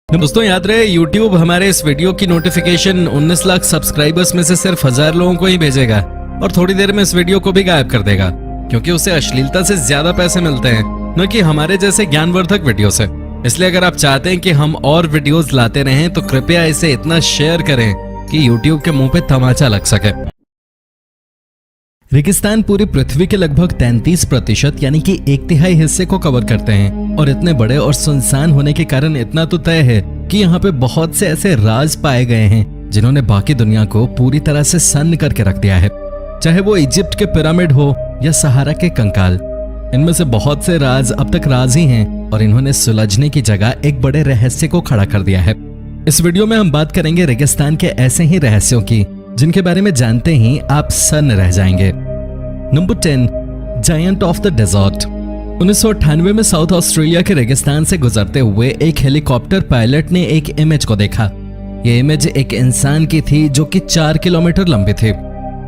दोस्तों याद रहे YouTube हमारे इस वीडियो की नोटिफिकेशन 19 लाख सब्सक्राइबर्स में से सिर्फ 1000 लोगों को ही भेजेगा और थोड़ी देर में इस वीडियो को भी गायब कर देगा क्योंकि उसे अश्लीलता से ज्यादा पैसे मिलते हैं न कि हमारे जैसे ज्ञानवर्धक वीडियो से। इसलिए अगर आप चाहते हैं कि हम और वीडियोस लाते रहें तो कृपया इसे इतना शेयर करें कि YouTube के मुंह पे तमाचा लग सके। रेगिस्तान पूरी पृथ्वी के लगभग 33% यानी कि 1/3 हिस्से को कवर करते हैं और इतने बड़े और सुनसान होने के कारण इतना तो तय है कि यहाँ पे बहुत से ऐसे राज पाए गए हैं जिन्होंने बाकी दुनिया को पूरी तरह से सन्न करके रख दिया है। चाहे वो इजिप्ट के पिरामिड हो या सहारा के कंकाल, इनमें से बहुत से राज अब तक राज ही हैं और इन्होंने सुलझने की जगह एक बड़े रहस्य को खड़ा कर दिया है। इस वीडियो में हम बात करेंगे रेगिस्तान के ऐसे ही रहस्यों की जिनके बारे में जानते ही आप सन्न रह जाएंगे। Number 10, giant of the desert. 1998 में साउथ ऑस्ट्रेलिया के रेगिस्तान से गुजरते हुए एक हेलीकॉप्टर पायलट ने एक इमेज को देखा। यह इमेज एक इंसान की थी जो कि 4 किलोमीटर लंबी थी।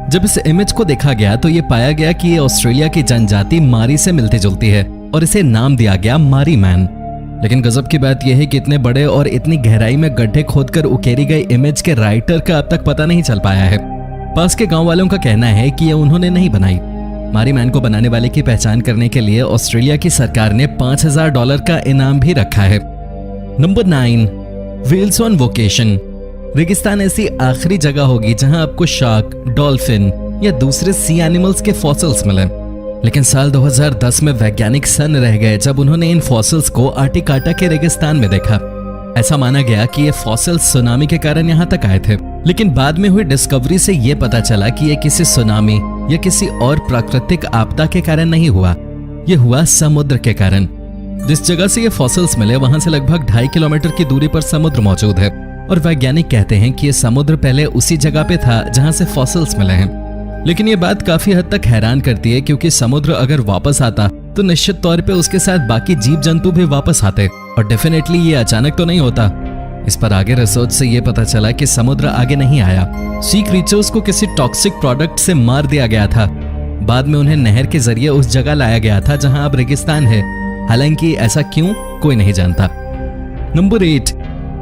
जब इस इमेज को देखा गया तो ये पाया गया कि ये ऑस्ट्रेलिया की जनजाति मारी से मिलती जुलती है और इसे नाम दिया गया मारी मैन। लेकिन गजब की बात यह है कि इतने बड़े और इतनी गहराई में गड्ढे खोदकर उकेरी गई इमेज के राइटर का अब तक पता नहीं चल पाया है। पास के गांव वालों का कहना है कि ये उन्होंने नहीं बनाई। मारी मैन को बनाने वाले की पहचान करने के लिए ऑस्ट्रेलिया की सरकार ने $5000 का इनाम भी रखा है। Number 9, whales on vacation. रेगिस्तान ऐसी आखिरी जगह होगी जहां आपको शार्क, डॉल्फिन या दूसरे सी एनिमल्स के फॉसिल्स मिले। लेकिन साल 2010 में वैज्ञानिक सन्न रह गए जब उन्होंने इन फॉसिल्स को आर्टिकाटा के रेगिस्तान में देखा। ऐसा माना गया कि ये फॉसिल्स सुनामी के कारण यहाँ तक आए थे, लेकिन बाद में हुई डिस्कवरी से ये पता चला कि ये किसी सुनामी या किसी और प्राकृतिक आपदा के कारण नहीं हुआ, ये हुआ समुद्र के कारण। जिस जगह से ये फॉसिल्स मिले वहां से लगभग 2.5 किलोमीटर की दूरी पर समुद्र मौजूद है और वैज्ञानिक कहते हैं कि ये समुद्र पहले उसी जगह पे था जहां से फॉसिल्स मिले हैं। लेकिन ये बात काफी हद तक हैरान करती है क्योंकि समुद्र अगर वापस आता तो निश्चित तौर पे उसके साथ बाकी जीव जंतु भी वापस आते और डेफिनेटली ये अचानक तो नहीं होता। इस पर आगे रिसर्च से ये पता चला कि समुद्र आगे नहीं आया। सी क्रीचर्स को किसी टॉक्सिक प्रोडक्ट से मार दिया गया था। बाद में उन्हें नहर के जरिए उस जगह लाया गया था जहां अब रेगिस्तान है। हालांकि ऐसा क्यों कोई नहीं जानता। Number 8,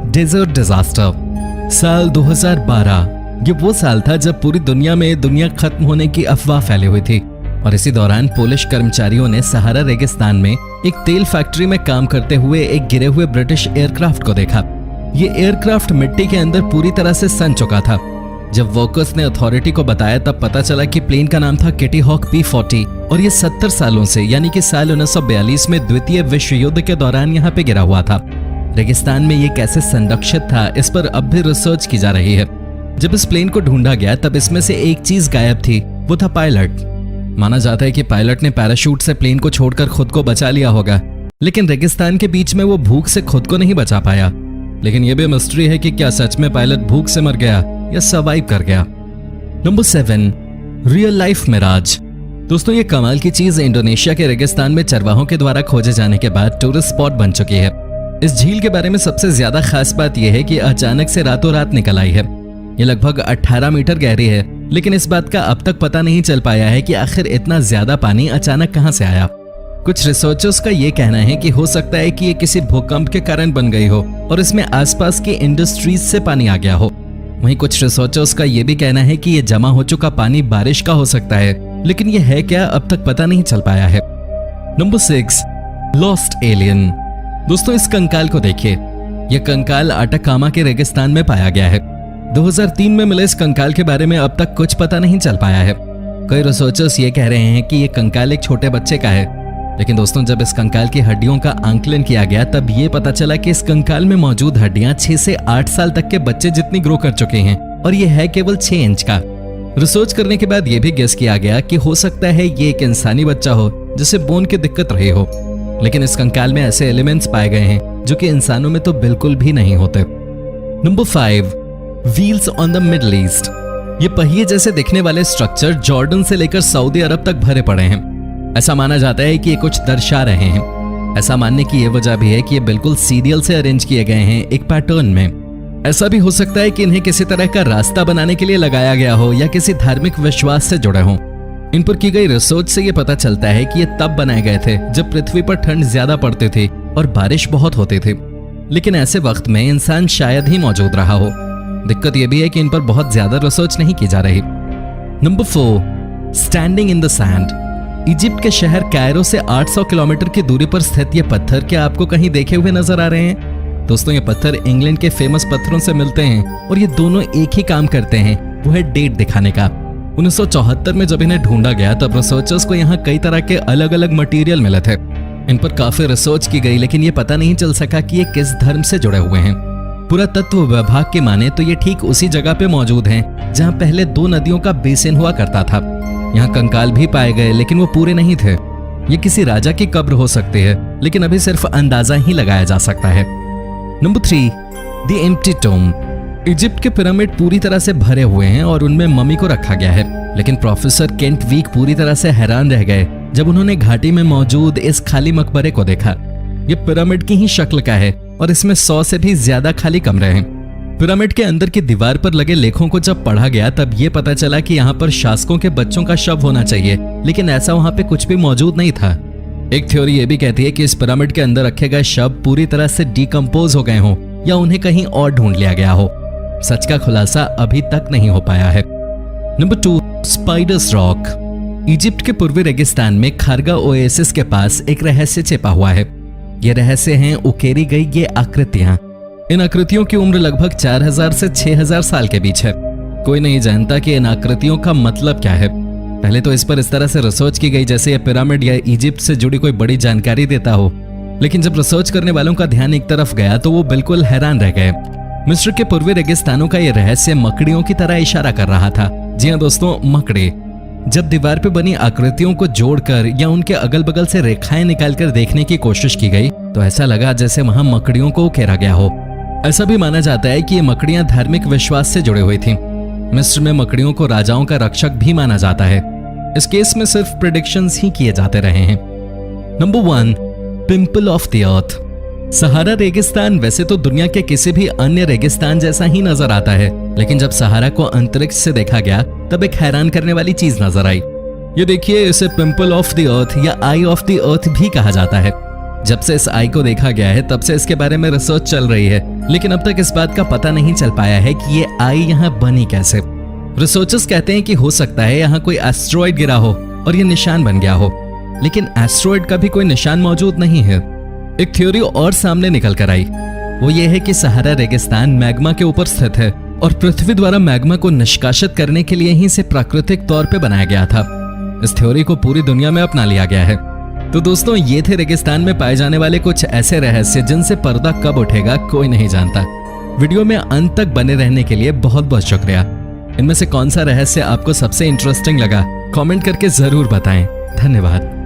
desert disaster. साल 2012 ये वो साल था जब पूरी दुनिया में दुनिया खत्म होने की अफवाह फैली हुई थी और इसी दौरान पोलिश कर्मचारियों ने सहारा रेगिस्तान में एक तेल फैक्ट्री में काम करते हुए एक गिरे हुए ब्रिटिश एयरक्राफ्ट को देखा। ये एयरक्राफ्ट मिट्टी के अंदर पूरी तरह से सन चुका था। जब वर्कर्स ने अथॉरिटी को बताया तब पता चला कि प्लेन का नाम था किटी हॉक P-40 और ये 70 सालों से यानी कि साल 1942 में द्वितीय विश्व युद्ध के दौरान यहाँ पे गिरा हुआ था। रेगिस्तान में ये कैसे संरक्षित था इस पर अब भी रिसर्च की जा रही है। जब इस प्लेन को ढूंढा गया तब इसमें से एक चीज गायब थी, वो था पायलट। माना जाता है कि पायलट ने पैराशूट से प्लेन को छोड़कर खुद को बचा लिया होगा, लेकिन रेगिस्तान के बीच में वो भूख से खुद को नहीं बचा पाया। लेकिन यह भी मिस्ट्री है कि क्या सच में पायलट भूख से मर गया या सर्वाइव कर गया। Number 7, real life mirage. दोस्तों ये कमाल की चीज इंडोनेशिया के रेगिस्तान में चरवाहों के द्वारा खोजे जाने के बाद टूरिस्ट स्पॉट बन चुकी है। इस झील के बारे में सबसे ज्यादा खास बात यह है कि अचानक से रातों रात निकल आई है। ये लगभग 18 मीटर गहरी है, लेकिन इस बात का अब तक पता नहीं चल पाया है कि आखिर इतना ज्यादा पानी अचानक कहां से आया। कुछ रिसर्चर्स का ये कहना है कि हो सकता है कि ये किसी भूकंप के कारण बन गई हो और इसमें आसपास की इंडस्ट्रीज से पानी आ गया हो। वहीं कुछ रिसर्चर्स का ये भी कहना है कि ये जमा हो चुका पानी बारिश का हो सकता है, लेकिन ये है क्या अब तक पता नहीं चल पाया है। Number 6, lost alien. दोस्तों इस कंकाल को देखिए। यह कंकाल अटाकामा के रेगिस्तान में पाया गया है। 2003 में मिले इस कंकाल के बारे में अब तक कुछ पता नहीं चल पाया है। कई रिसर्चर्स ये कह रहे हैं कि यह कंकाल एक छोटे बच्चे का है, लेकिन दोस्तों जब इस कंकाल की हड्डियों का आंकलन किया गया तब ये पता चला कि इस कंकाल में मौजूद हड्डियां 6 से 8 साल तक के बच्चे जितनी ग्रो कर चुके हैं और ये है केवल 6 इंच का। रिसर्च करने के बाद ये भी गेस किया गया कि हो सकता है ये एक इंसानी बच्चा हो जिसे बोन की दिक्कत रही हो, लेकिन इस कंकाल में ऐसे एलिमेंट्स पाए गए हैं जो कि इंसानों में तो बिल्कुल भी नहीं होते। Number 5, wheels on the middle east. ये पहिए जैसे दिखने वाले स्ट्रक्चर जॉर्डन से लेकर सऊदी अरब तक भरे पड़े हैं। ऐसा माना जाता है कि ये कुछ दर्शा रहे हैं। ऐसा मानने की यह वजह भी है कि ये बिल्कुल सीरियल से अरेंज किए गए हैं एक पैटर्न में। ऐसा भी हो सकता है कि इन्हें किसी तरह का रास्ता बनाने के लिए लगाया गया हो या किसी धार्मिक विश्वास से जुड़े हों। इन पर की गई रिसर्च से ये पता चलता है कि ये तब बनाए गए थे जब पृथ्वी पर ठंड ज्यादा पड़ती थी और बारिश बहुत होती थी। लेकिन ऐसे वक्त में इंसान शायद ही मौजूद रहा हो। दिक्कत यह भी है कि इन पर बहुत ज्यादा रिसर्च नहीं की जा रही। Number 4, standing in the sand. Egypt के शहर कायरो से 800 किलोमीटर की दूरी पर स्थित ये पत्थर क्या आपको कहीं देखे हुए नजर आ रहे हैं? दोस्तों, ये पत्थर इंग्लैंड के फेमस पत्थरों से मिलते हैं और ये दोनों एक ही काम करते हैं, वो है डेट दिखाने का। 1974 में जब इन्हें ढूंढा गया तब रिसर्चर्स को यहाँ कई तरह के अलग अलग मटेरियल मिले थे। इन पर काफी रिसर्च की गई, लेकिन ये पता नहीं चल सका कि ये किस धर्म से जुड़े हुए हैं। पुरातत्व विभाग की माने तो ये ठीक उसी जगह पे मौजूद हैं जहां पहले 2 नदियों का बेसिन हुआ करता था। यहाँ कंकाल भी पाए गए, लेकिन वो पूरे नहीं थे। ये किसी राजा की कब्र हो सकती है, लेकिन अभी सिर्फ अंदाजा ही लगाया जा सकता है। Number 3, the empty Tom. Egypt के पिरामिड पूरी तरह से भरे हुए हैं और उनमें मम्मी को रखा गया है, लेकिन प्रोफेसर केंट वीक पूरी तरह से हैरान रह गए जब उन्होंने घाटी में मौजूद इस खाली मकबरे को देखा। ये पिरामिड की ही शक्ल का है और इसमें 100 से भी ज्यादा खाली कमरे हैं। पिरामिड के अंदर की दीवार पर लगे लेखों को जब पढ़ा गया तब ये पता चला कि यहाँ पर शासकों के बच्चों का शव होना चाहिए, लेकिन ऐसा वहां पे कुछ भी मौजूद नहीं था। एक थ्योरी ये भी कहती है कि इस पिरामिड के अंदर रखे गए शव पूरी तरह से डिकम्पोज हो गए हों या उन्हें कहीं और ढूंढ लिया गया हो। सच का खुलासा अभी तक नहीं हो पाया है। Number 2, spiders rock. इजिप्ट के पूर्वी रेगिस्तान में खारगा ओएसिस के पास एक रहस्य छिपा हुआ है। ये रहस्य हैं उकेरी गई ये आकृतियां। इन आकृतियों की उम्र लगभग 4000 से 6000 साल के बीच है। कोई नहीं जानता कि इन आकृतियों का मतलब क्या है। पहले तो इस पर इस तरह से रिसर्च की गई जैसे ये पिरामिड या इजिप्ट से जुड़ी कोई बड़ी जानकारी देता हो, लेकिन जब रिसर्च करने वालों का ध्यान एक तरफ गया तो वो बिल्कुल हैरान रह गए। मिस्र के पूर्वी रेगिस्तानों का यह रहस्य मकड़ियों की तरह इशारा कर रहा था। जी हाँ दोस्तों, मकड़े। जब दीवार पे बनी आकृतियों को जोड़कर या उनके अगल बगल से रेखाएं निकालकर देखने की कोशिश की गई तो ऐसा लगा जैसे वहां मकड़ियों को उकेरा गया हो। ऐसा भी माना जाता है कि ये मकड़ियां धार्मिक विश्वास से जुड़ी हुई थीं। मिस्र में मकड़ियों को राजाओं का रक्षक भी माना जाता है। इस केस में सिर्फ प्रेडिक्शंस ही किए जाते रहे हैं। Number 1, pimple of the earth. Sahara रेगिस्तान वैसे तो दुनिया के किसी भी अन्य रेगिस्तान जैसा ही नजर आता है, लेकिन जब सहारा को अंतरिक्ष से देखा गया तब एक हैरान करने वाली चीज नजर आई। ये देखिए, इसे पिंपल ऑफ द अर्थ या आई ऑफ द अर्थ भी कहा जाता है। जब से इस आई को देखा गया है तब से इसके बारे में रिसर्च चल रही है, लेकिन अब तक इस बात का पता नहीं चल पाया है कि ये आई यहाँ बनी कैसे। रिसर्चर्स कहते हैं कि हो सकता है यहाँ कोई एस्ट्रॉइड गिरा हो और ये निशान बन गया हो, लेकिन एस्ट्रॉइड का भी कोई निशान मौजूद नहीं है। एक थ्योरी और सामने निकल कर आई, वो ये है कि सहारा रेगिस्तान मैग्मा के ऊपर स्थित है और पृथ्वी द्वारा मैग्मा को निष्कासित करने के लिए ही इसे प्राकृतिक तौर पे बनाया गया था। इस थ्योरी को पूरी दुनिया में अपना लिया गया है। तो दोस्तों, ये थे रेगिस्तान में पाए जाने वाले कुछ ऐसे रहस्य जिनसे पर्दा कब उठेगा कोई नहीं जानता। वीडियो में अंत तक बने रहने के लिए बहुत बहुत शुक्रिया। इनमें से कौन सा रहस्य आपको सबसे इंटरेस्टिंग लगा, कमेंट करके जरूर बताएं। धन्यवाद।